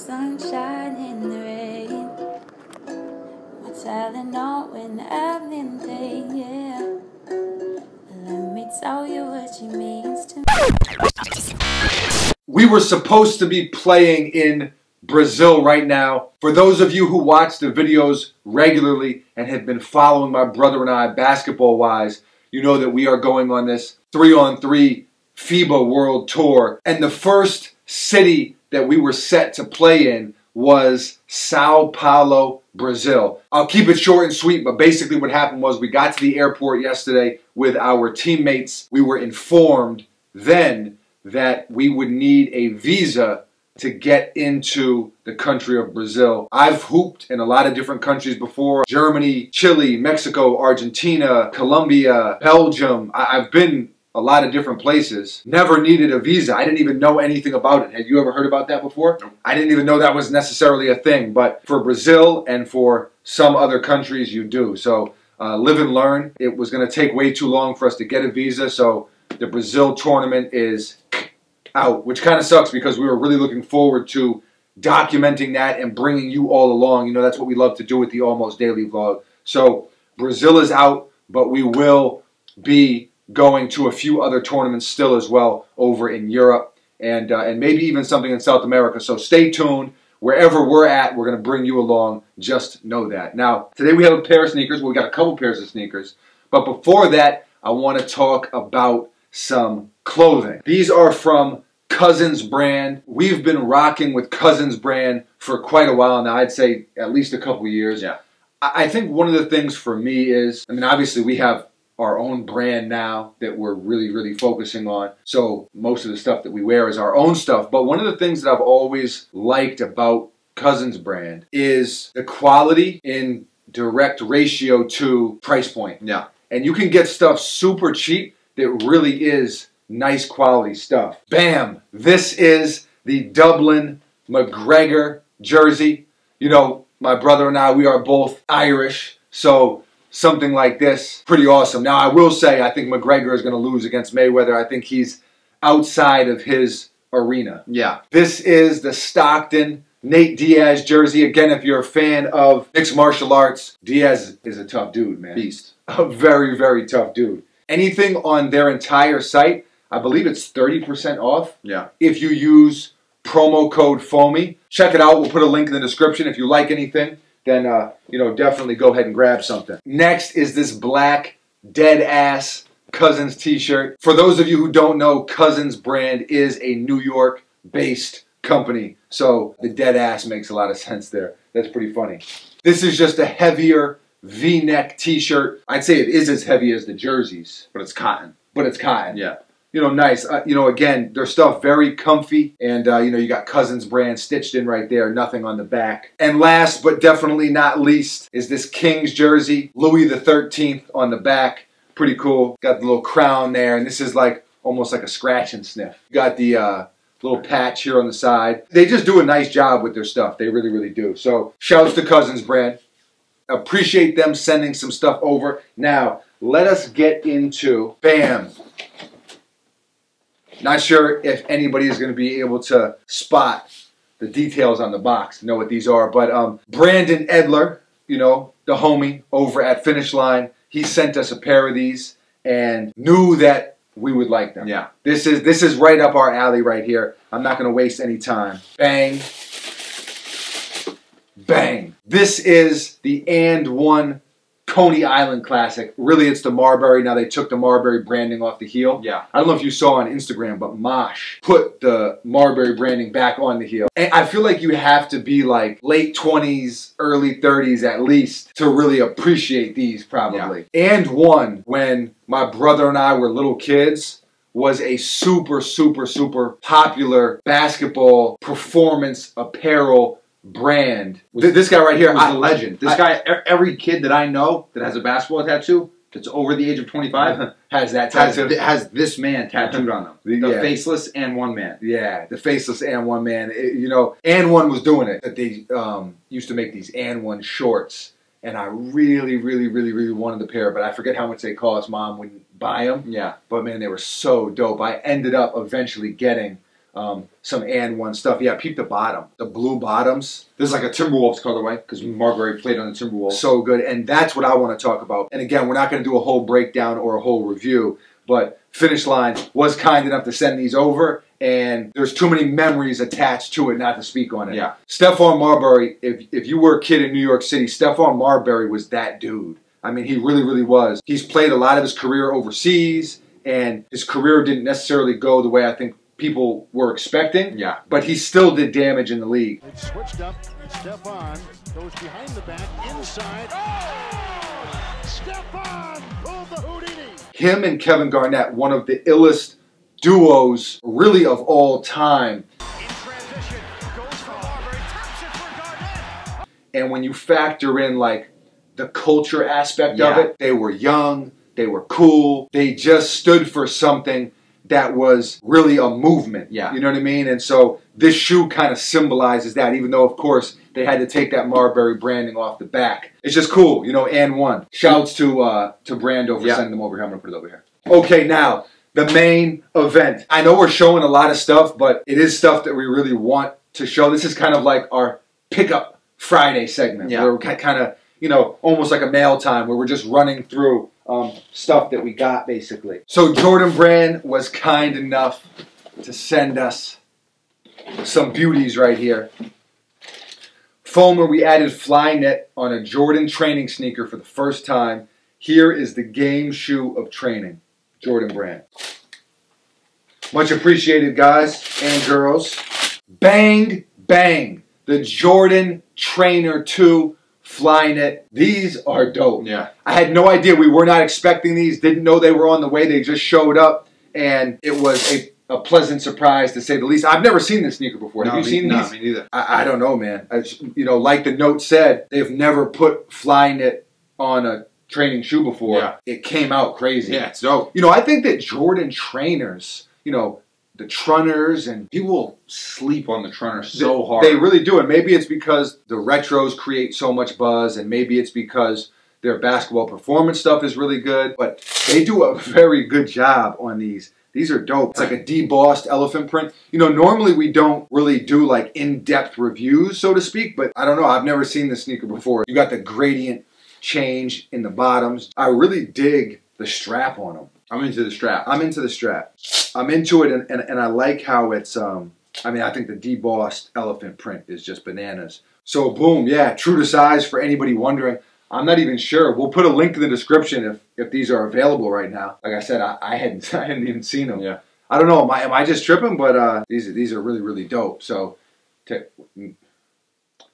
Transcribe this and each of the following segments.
sunshine in the rain. My Tylenol when I'm in pain, yeah. Let me tell you what she means to me. We were supposed to be playing in Brazil right now. For those of you who watch the videos regularly and have been following my brother and I basketball-wise, you know that we are going on this 3-on-3 FIBA World Tour. And the first city that we were set to play in was Sao Paulo, Brazil. I'll keep it short and sweet, but basically what happened was we got to the airport yesterday with our teammates. We were informed then that we would need a visa to get into the country of Brazil. I've hooped in a lot of different countries before. Germany, Chile, Mexico, Argentina, Colombia, Belgium. I've been a lot of different places. Never needed a visa. I didn't even know anything about it. Had you ever heard about that before? Nope. I didn't even know that was necessarily a thing. But for Brazil and for some other countries, you do. So live and learn. It was going to take way too long for us to get a visa. So the Brazil tournament is out, which kind of sucks because we were really looking forward to documenting that and bringing you all along. You know, that's what we love to do with the Almost Daily Vlog. So Brazil is out, but we will be going to a few other tournaments still as well over in Europe and maybe even something in South America. So stay tuned. Wherever we're at, we're going to bring you along. Just know that. Now, today we have a pair of sneakers. Well, we got a couple pairs of sneakers. But before that, I want to talk about some clothing. These are from Cousins brand. We've been rocking with Cousins brand for quite a while now. I'd say at least a couple years. Yeah. I think one of the things for me is, I mean, obviously we have our own brand now that we're really focusing on. So most of the stuff that we wear is our own stuff. But one of the things that I've always liked about Cousins brand is the quality in direct ratio to price point. Yeah. And you can get stuff super cheap that really is nice quality stuff. Bam! This is the Dublin McGregor jersey. You know, my brother and I, we are both Irish, so something like this, pretty awesome. Now, I will say, I think McGregor is going to lose against Mayweather. I think he's outside of his arena. Yeah. This is the Stockton Nate Diaz jersey. Again, if you're a fan of mixed martial arts, Diaz is a tough dude, man. Beast. A very tough dude. Anything on their entire site, I believe it's 30% off. Yeah. If you use promo code FOAMY. Check it out. We'll put a link in the description. If you like anything, then you know, definitely go ahead and grab something. Next is this black dead ass Cousins t-shirt. For those of you who don't know, Cousins brand is a New York based company. So the dead ass makes a lot of sense there. That's pretty funny. This is just a heavier V-neck t-shirt. I'd say it is as heavy as the jerseys, but it's cotton. But it's cotton. Yeah. You know, nice. You know, again, their stuff very comfy, and you know, you got Cousins brand stitched in right there, nothing on the back. And last but definitely not least is this Kings jersey, Louis the 13th on the back. Pretty cool. Got the little crown there, and this is like almost like a scratch and sniff. Got the little patch here on the side. They just do a nice job with their stuff. They really do. So shouts to Cousins brand. Appreciate them sending some stuff over. Now, let us get into, bam. Not sure if anybody is going to be able to spot the details on the box, know what these are, but Brandon Edler, you know, the homie over at Finish Line, he sent us a pair of these and knew that we would like them. Yeah. This is right up our alley right here. I'm not going to waste any time. Bang. Bang. This is the And One Coney Island Classic. Really, it's the Marbury. Now, they took the Marbury branding off the heel. Yeah. I don't know if you saw on Instagram, but Mosh put the Marbury branding back on the heel. And I feel like you have to be like late 20s, early 30s at least to really appreciate these, probably. Yeah. And One, when my brother and I were little kids, was a super popular basketball performance apparel brand. This guy right here was a legend. This guy, every kid that I know that has a basketball tattoo that's over the age of 25 has that tattoo. Has this man tattooed on them. The faceless And One man. Yeah, the faceless And One man. You know, And One was doing it. They used to make these And One shorts, and I really wanted the pair, but I forget how much they cost. Mom wouldn't buy them. Yeah. But man, they were so dope. I ended up eventually getting some and one stuff. Yeah, peep the bottom. The blue bottoms. This is like a Timberwolves colorway because Marbury played on the Timberwolves. So good. And that's what I want to talk about. And again, we're not going to do a whole breakdown or a whole review, but Finish Line was kind enough to send these over. And there's too many memories attached to it not to speak on it. Yeah. Stephon Marbury, if you were a kid in New York City, Stephon Marbury was that dude. I mean, he really, really was. He's played a lot of his career overseas, and his career didn't necessarily go the way I think people were expecting. Yeah. But he still did damage in the league. It's switched up. Stephon goes behind the back, inside. Oh! Stephon pulled the Houdini. Him and Kevin Garnett, one of the illest duos really of all time. In transition, goes for Marbury, taps it for Garnett. And when you factor in like the culture aspect of it, they were young, they were cool, they just stood for something that was really a movement. Yeah. You know what I mean? And so this shoe kind of symbolizes that, even though, of course, they had to take that Marbury branding off the back. It's just cool, you know, and one. Shouts to Brando for sending them over here. I'm going to put it over here. Okay, now, the main event. I know we're showing a lot of stuff, but it is stuff that we really want to show. This is kind of like our Pickup Friday segment, where we're kind of, you know, almost like a mail time, where we're just running through stuff that we got, basically. So Jordan Brand was kind enough to send us some beauties right here. Foamer, we added Flyknit on a Jordan training sneaker for the first time. Here is the game shoe of training, Jordan Brand. Much appreciated, guys and girls. Bang, bang. The Jordan Trainer 2 Flyknit. These are dope. Yeah. I had no idea. We were not expecting these. Didn't know they were on the way. They just showed up. And it was a pleasant surprise, to say the least. I've never seen this sneaker before. Have you seen these? No, me neither. I don't know, man. You know, like the note said, they've never put Flyknit on a training shoe before. Yeah. It came out crazy. Yeah, it's dope. You know, I think that Jordan trainers, you know, the Trunners, and People sleep on the Trunner so hard. they really do. And maybe it's because the retros create so much buzz, and maybe it's because their basketball performance stuff is really good. But they do a very good job on these. These are dope. It's like a debossed elephant print. You know, normally we don't really do like in-depth reviews, so to speak, but I don't know. I've never seen this sneaker before. You got the gradient change in the bottoms. I really dig the strap on them. I'm into the strap. I'm into the strap. I'm into it, and I like how it's, I mean, I think the debossed elephant print is just bananas. So boom, yeah, true to size for anybody wondering. I'm not even sure. We'll put a link in the description if these are available right now. Like I said, I hadn't even seen them. Yeah. I don't know. Am I just tripping? But these are really, really dope. So, new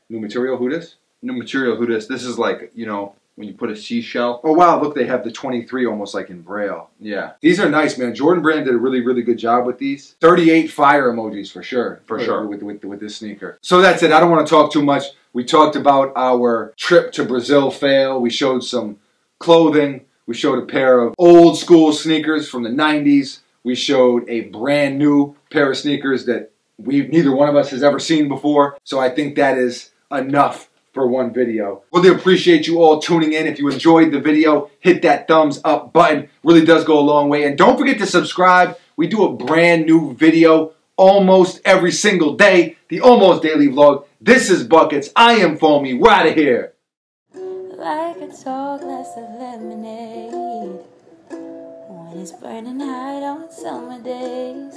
material. Who this? New material. Who this? This is like, you know, when you put a seashell. Oh wow! Look, they have the 23 almost like in Braille. Yeah. These are nice, man. Jordan Brand did a really, really good job with these. 38 fire emojis for sure. For sure. With this sneaker. So that's it. I don't want to talk too much. We talked about our trip to Brazil fail. We showed some clothing. We showed a pair of old school sneakers from the 90s. We showed a brand new pair of sneakers that neither one of us has ever seen before. So I think that is enough for one video. Really appreciate you all tuning in. If you enjoyed the video, hit that thumbs up button. Really does go a long way. And don't forget to subscribe. We do a brand new video almost every single day. The Almost Daily Vlog. This is Buckets. I am Foamy. We're out of here. Like a tall glass of lemonade when it's burning hot on summer days.